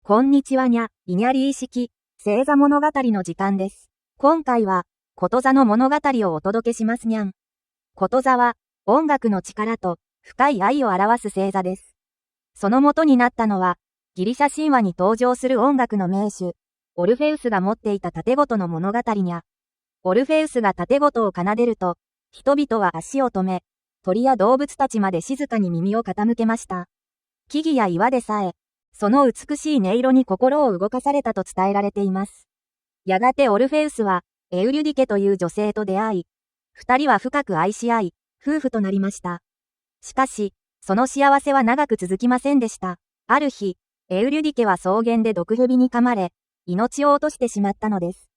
こんにちはにゃ、いにゃりー式、星座物語の時間です。今回は、こと座の物語をお届けしますにゃん。こと座は、音楽の力と深い愛を表す星座です。その元になったのは、ギリシャ神話に登場する音楽の名手、オルフェウスが持っていた盾琴の物語にゃ。オルフェウスが盾琴を奏でると、人々は足を止め、鳥や動物たちまで静かに耳を傾けました。木々や岩でさえ、その美しい音色に心を動かされたと伝えられています。やがてオルフェウスは、エウリュディケという女性と出会い、二人は深く愛し合い、夫婦となりました。しかし、その幸せは長く続きませんでした。ある日、エウリュディケは草原で毒蛇に噛まれ、命を落としてしまったのです。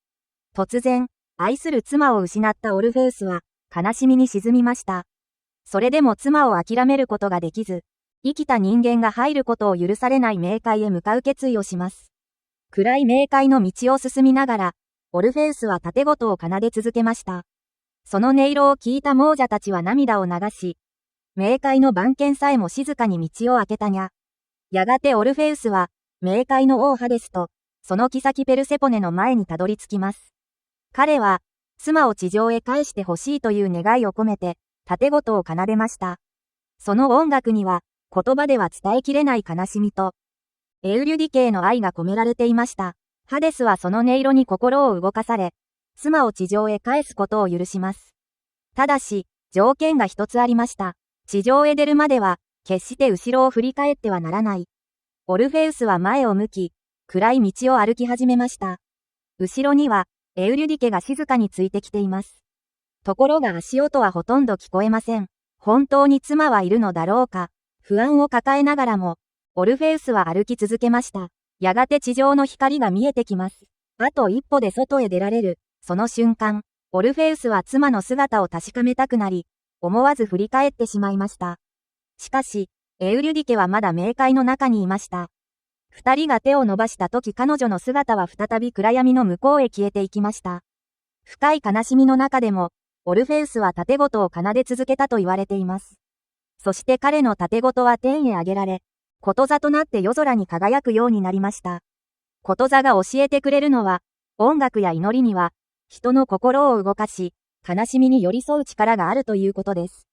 突然、愛する妻を失ったオルフェウスは、悲しみに沈みました。それでも妻を諦めることができず、生きた人間が入ることを許されない冥界へ向かう決意をします。暗い冥界の道を進みながら、オルフェウスは盾琴を奏で続けました。その音色を聞いた亡者たちは涙を流し、冥界の番犬さえも静かに道を開けたにゃ。やがてオルフェウスは、冥界の王ハデスと、その妃ペルセポネの前にたどり着きます。彼は、妻を地上へ返してほしいという願いを込めて、盾琴を奏でました。その音楽には、言葉では伝えきれない悲しみと、エウリュディケへの愛が込められていました。ハデスはその音色に心を動かされ、妻を地上へ返すことを許します。ただし、条件が一つありました。地上へ出るまでは、決して後ろを振り返ってはならない。オルフェウスは前を向き、暗い道を歩き始めました。後ろには、エウリュディケが静かについてきています。ところが足音はほとんど聞こえません。本当に妻はいるのだろうか。不安を抱えながらも、オルフェウスは歩き続けました。やがて地上の光が見えてきます。あと一歩で外へ出られる。その瞬間、オルフェウスは妻の姿を確かめたくなり、思わず振り返ってしまいました。しかし、エウリュディケはまだ冥界の中にいました。二人が手を伸ばした時彼女の姿は再び暗闇の向こうへ消えていきました。深い悲しみの中でも、オルフェウスは盾琴を奏で続けたと言われています。そして彼の盾琴は天へ上げられ、こと座となって夜空に輝くようになりました。こと座が教えてくれるのは、音楽や祈りには、人の心を動かし、悲しみに寄り添う力があるということです。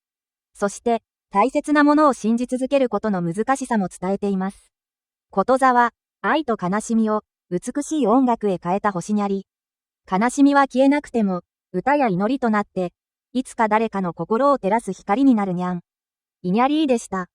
そして、大切なものを信じ続けることの難しさも伝えています。こと座は、愛と悲しみを、美しい音楽へ変えた星にあり、悲しみは消えなくても、歌や祈りとなって、いつか誰かの心を照らす光になるにゃん。いにゃりーでした。